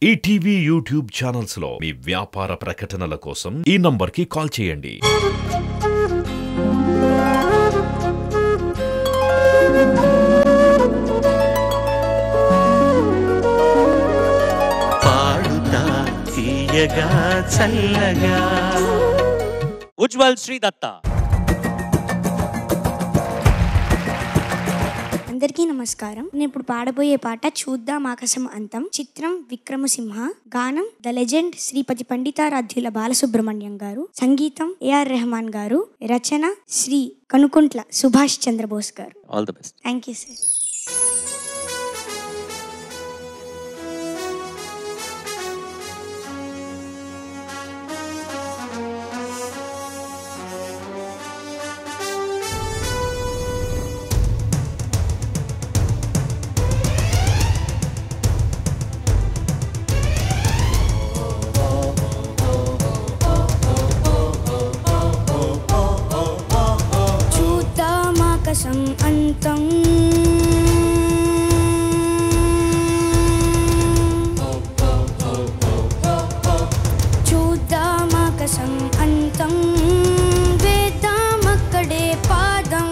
ETV YouTube channels లో మీ వ్యాపార ప్రకటనల కోసం ఈ నంబర్కి కాల్ చేయండి. పాడుతా తీయగా చల్లగా ఉజ్వల్ శ్రీ దత్త. అందరికీ నమస్కారం. నేను ఇప్పుడు పాడబోయే పాట చూద్దాం ఆకాశం అంతం. చిత్రం విక్రమసింహ. గానం ద లెజెండ్ శ్రీపతి పండితారాధ్యుల బాలసుబ్రహ్మణ్యం గారు. సంగీతం ఏఆర్ రెహమాన్ గారు. రచన శ్రీ కనుకుంట్ల సుభాష్ చంద్రబోస్ గారు. All the best. Thank you sir. ఆకాశం అంతం చూద్దాం ఆకాశం అంతం వేద్దాం అక్కడే పాదం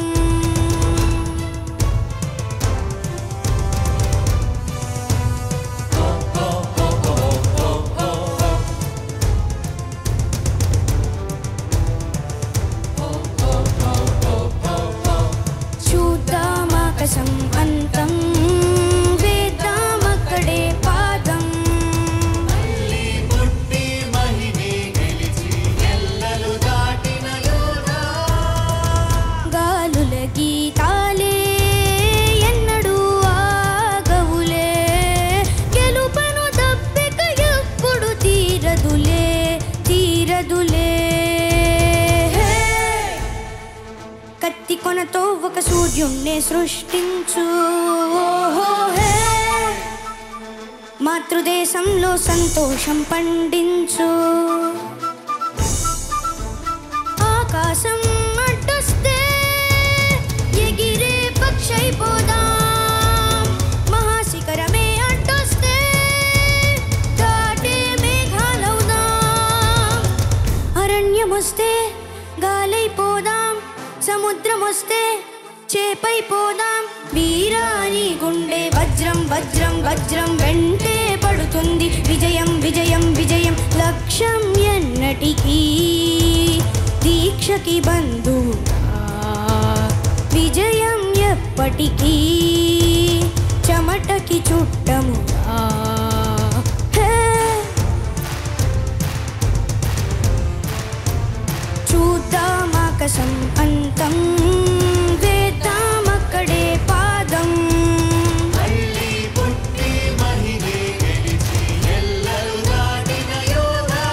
ఆకాశం అంతం వేద్దాం అక్కడే పాదం మళ్ళీ పుట్టి మహిమే గెలిచి ఎల్లలు దాటిన యోధా గాలుల గీతాలే ఎన్నడూ ఆగవులే గెలుపను దప్పిక ఎప్పుడు తీరదులే తీరదులే కత్తి కొనతో ఒక సూర్యుణ్ణి సృష్టించు మాతృదేశంలో సంతోషం పండించు ఆకాశం అడ్డొస్తే ఎగిరే పక్షైపోదాం మహాశిఖరమే అడ్డొస్తే దాటే మేఘాలవుదాం అరణ్యమొస్తే గాలైపోదాం సముద్రం వస్తే చేపైపోదాం వీరాని గుండె వజ్రం వజ్రం వజ్రం వెంటే పడుతుంది విజయం విజయం విజయం లక్ష్యం ఎన్నటికీ దీక్షకి బంధువుగా విజయం ఎప్పటికీ చెమటకి చుట్టముగా చూద్దాం ఆకాశం అంతం వేద్దాం అక్కడే పాదం మళ్ళీ పుట్టి మహిమే గెలిచి ఎల్లలు దాటిన యోధా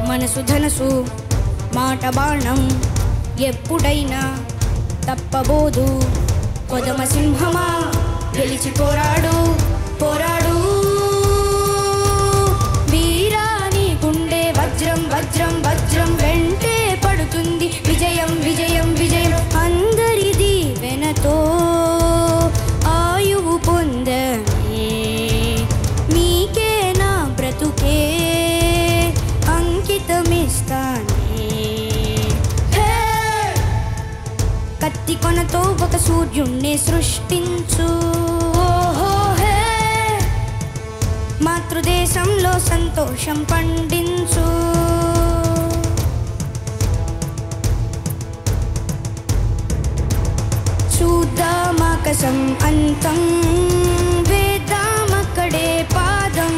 మనసు ధనసు మాట బాణం ఎప్పుడైనా తప్పబోదు కొదమ సింహమా గెలిచి పోరాడు పోరాడు వీరాని గుండె వజ్రం వజ్రం వజ్రం వెంటే పడుతుంది విజయం విజయం విజయం అందరి దీవెనతో ఆయువు పొందనే మీకే నా బ్రతుకే కత్తి కొనతో ఒక సూర్యుణ్ణి సృష్టించు మాతృదేశంలో సంతోషం పండించు చూద్దాం ఆకాశం అంతం వేద్దాం అక్కడే పాదం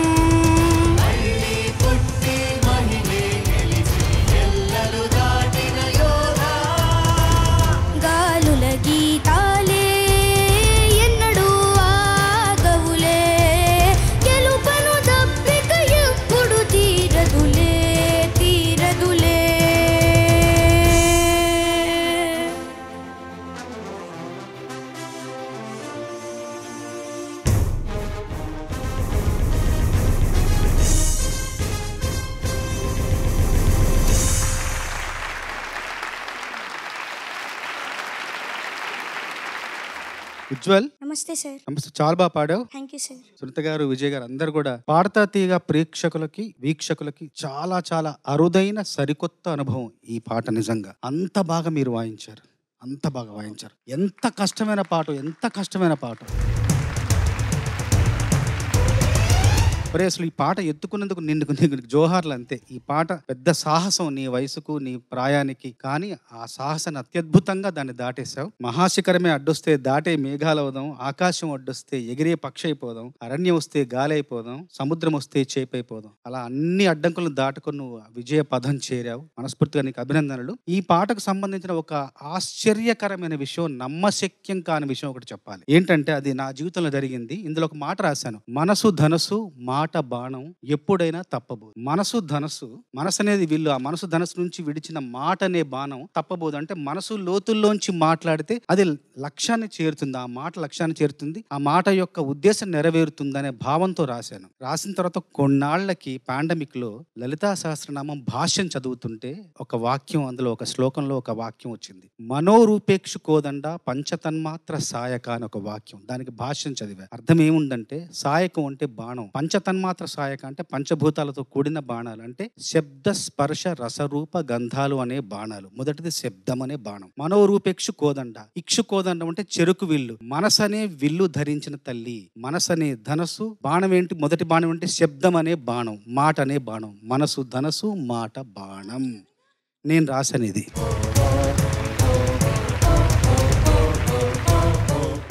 మళ్ళీ పుట్టి మహిమే గెలిచి ఎల్లలు దాటిన యోధా గాలుల గీతాలే ఎన్నడూ ఆగవులే గెలుపను దప్పిక ఎప్పుడు తీరదులే ఉజ్వల్ నమస్తే సార్. నమస్తే, చాలా బాగా పాడావు. Thank you sir. సునీత గారు, విజయ్ గారు అందరు కూడా పాడతా తీయగా ప్రేక్షకులకి వీక్షకులకి చాలా చాలా అరుదైన సరికొత్త అనుభవం ఈ పాట. నిజంగా అంత బాగా మీరు వాయించారు, అంత బాగా వాయించారు. ఎంత కష్టమైన పాట. మరి అసలు ఈ పాట ఎత్తుకున్నందుకు నిన్ను జోహార్లు అంతే. ఈ పాట పెద్ద సాహసం నీ వయసుకు నీ ప్రాయానికి, కానీ ఆ సాహసాన్ని అత్యద్భుతంగా దాన్ని దాటేశావు. మహాశిఖరమే అడ్డొస్తే దాటే మేఘాలు అవుదాం, ఆకాశం అడ్డొస్తే ఎగిరే పక్షి అయిపోదాం, అరణ్యం వస్తే గాలి అయిపోదాం, సముద్రం వస్తే చేపైపోదాం. అలా అన్ని అడ్డంకులను దాటుకుని నువ్వు విజయ పదం చేరావు. మనస్ఫూర్తిగా నీకు అభినందనలు. ఈ పాటకు సంబంధించిన ఒక ఆశ్చర్యకరమైన విషయం, నమ్మశక్యం కాని విషయం ఒకటి చెప్పాలి. ఏంటంటే అది నా జీవితంలో జరిగింది. ఇందులో ఒక మాట రాశాను, మనసు ధనసు మాట బాణం ఎప్పుడైనా తప్పబోదు. మనసు అనేది విల్లు. ఆ మనసు ధనసు నుంచి విడిచిన మాట అనే బాణం తప్పబోదు. అంటే మనసు లోతుల్లోంచి మాట్లాడితే అది లక్ష్యాన్ని చేరుతుంది, ఆ మాట లక్ష్యాన్ని చేరుతుంది, ఆ మాట యొక్క ఉద్దేశం నెరవేరుతుంది అనే భావంతో రాశాను. రాసిన తర్వాత కొన్నాళ్లకి పాండమిక్ లో లలితా సహస్రనామం భాష్యం చదువుతుంటే ఒక వాక్యం, అందులో ఒక శ్లోకంలో ఒక వాక్యం వచ్చింది, మనోరూపేక్షు కోదండ పంచతన్మాత్ర సాయక అని ఒక వాక్యం. దానికి భాష్యం చదివా. అర్థం ఏముందంటే సాయకం అంటే బాణం, పంచతన్మాత్ర సాయక అంటే పంచభూతాలతో కూడిన బాణాలు, అంటే శబ్ద స్పర్శ రసరూప గంధాలు అనే బాణాలు. మొదటిది శబ్దం అనే బాణం. మనోరూపేక్షు కోదండ, ఇక్షు కోదండం అంటే చెరుకు విల్లు, మనసనే విల్లు ధరించిన తల్లి. మనసనే ధనస్సు, బాణం ఏంటి? మొదటి బాణం అంటే శబ్దం అనే బాణం, మాట అనే బాణం. మనసు ధనసు, మాట బాణం. నేను రాసనిది.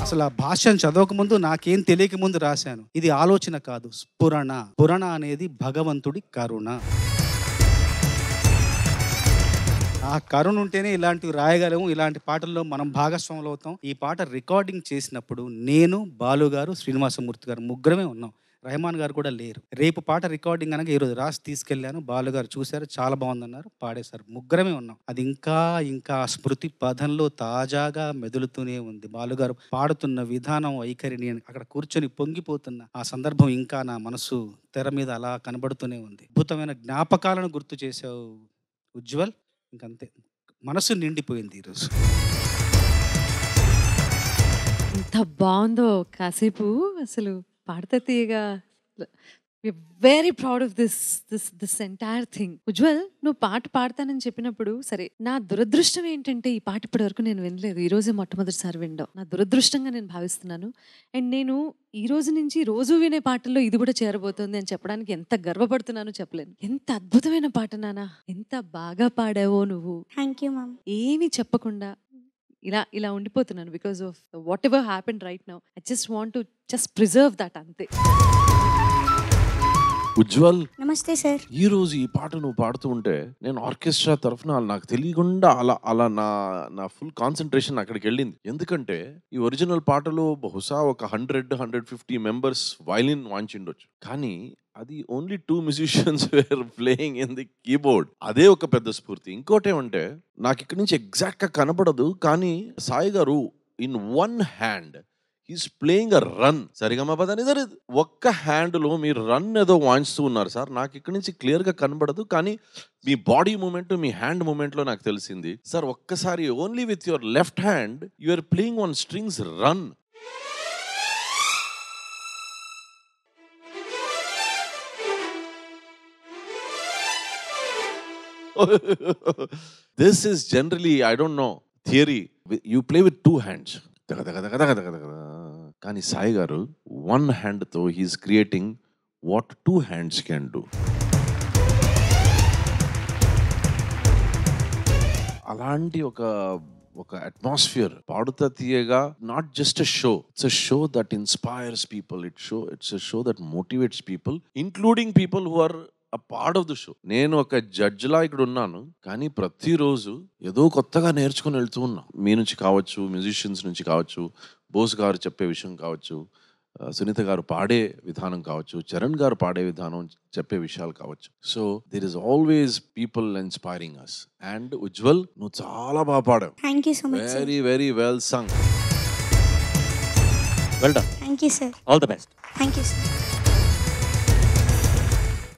అసలు ఆ భాషను చదవక ముందు, నాకేం తెలియక ముందు రాశాను. ఇది ఆలోచన కాదు, స్ఫురణ. పురణ అనేది భగవంతుడి కరుణ. ఆ కరుణ ఉంటేనే ఇలాంటివి రాయగలము, ఇలాంటి పాటల్లో మనం భాగస్వాములు అవుతాం. ఈ పాట రికార్డింగ్ చేసినప్పుడు నేను, బాలుగారు, శ్రీనివాసమూర్తి గారు ముగ్గురమే ఉన్నాం. రెహమాన్ గారు కూడా లేరు. రేపు పాట రికార్డింగ్ అనగా ఈరోజు రాసి తీసుకెళ్లాను. బాలుగారు చూశారు, చాలా బాగుందన్నారు, పాడేశారు. ముగ్గురమే ఉన్నాం. అది ఇంకా స్మృతి పదంలో తాజాగా మెదులుతూనే ఉంది. బాలుగారు పాడుతున్న విధానం, వైఖరిని అక్కడ కూర్చొని పొంగిపోతున్న ఆ సందర్భం ఇంకా నా మనసు తెర మీద అలా కనబడుతూనే ఉంది. అద్భుతమైన జ్ఞాపకాలను గుర్తు చేశావు ఉజ్వల్. ఇంకంతే, మనసు నిండిపోయింది ఈరోజు. ఎంత బాగుందో కాసేపు అసలు పాడతా తీయగా. Very proud of this entire thing. Ujjwal, నువ్వు పాట పాడతానని చెప్పినప్పుడు సరే, నా దురదృష్టం ఏంటంటే ఈ పాట ఇప్పటి వరకు నేను వినలేదు. ఈ రోజే మొట్టమొదటిసారి వినడం నా దురదృష్టంగా నేను భావిస్తున్నాను. అండ్ నేను ఈ రోజు నుంచి రోజు వినే పాటల్లో ఇది కూడా చేరబోతోంది అని చెప్పడానికి ఎంత గర్వపడుతున్నానో చెప్పలేను. ఎంత అద్భుతమైన పాట నాన్న, ఎంత బాగా పాడావో నువ్వు. Thank you ma'am. ఏమీ చెప్పకుండా ఇలా ఉండిపోతున్నాను because of whatever happened right now. I just want to just preserve that, అంతే. ఉజ్వల్, నమస్తే సార్. ఈ రోజు ఈ పాట నువ్వు పాడుతూ ఉంటే నేను ఆర్కెస్ట్రా తరఫున నాకు తెలియకుండా అలా నా ఫుల్ కాన్సన్ట్రేషన్ అక్కడికి వెళ్ళింది. ఎందుకంటే ఈ ఒరిజినల్ పాటలో బహుశా ఒక 100-150 మెంబర్స్ వైలిన్ వాయించిండొచ్చు, కానీ అది only 2 musicians were playing in the keyboard. అదే ఒక పెద్ద స్ఫూర్తి. ఇంకోటి ఏమంటే, నాకు ఇక్కడి నుంచి ఎగ్జాక్ట్ గా కనబడదు, కానీ సాయి గారు in one hand he's playing a run. సరిగమ పదని ఒక్క హ్యాండ్ లో మీరు రన్ ఏదో వాయిస్తూ ఉన్నారు సార్. నాకు ఇక్కడి నుంచి క్లియర్ గా కనబడదు, కానీ మీ బాడీ మూమెంట్, మీ హ్యాండ్ మూమెంట్ లో నాకు తెలిసింది. సార్ ఒక్కసారి only with your left hand you are playing on strings run. This is generally, I don't know, theory. You play with 2 hands. కానీ సాయి గారు 1 hand తో he's creating what 2 hands can do. అలాంటి ఒక atmosphere Paaduta Theeyaga. Not just a show, it's a show that inspires people. It's a show that motivates people, including people who are a part of the show. నేను ఒక జడ్జిలా ఇక్కడ ఉన్నాను, కానీ ప్రతిరోజు ఏదో కొత్తగా నేర్చుకుని వెళ్తూ ఉన్నా. మీ నుంచి కావచ్చు, మ్యూజిషియన్స్ నుంచి కావచ్చు, బోస్ గారు చెప్పే విషయం కావచ్చు, సునీత గారు పాడే విధానం కావచ్చు, చరణ్ గారు పాడే విధానం చెప్పే విషయాలు కావచ్చు. So there is always people inspiring us. And Ujjwal, నువ్వు చాలా బాగా పాడావు. Thank you so much. Very very well sung. Well done. Thank you sir. All the best. Thank you sir.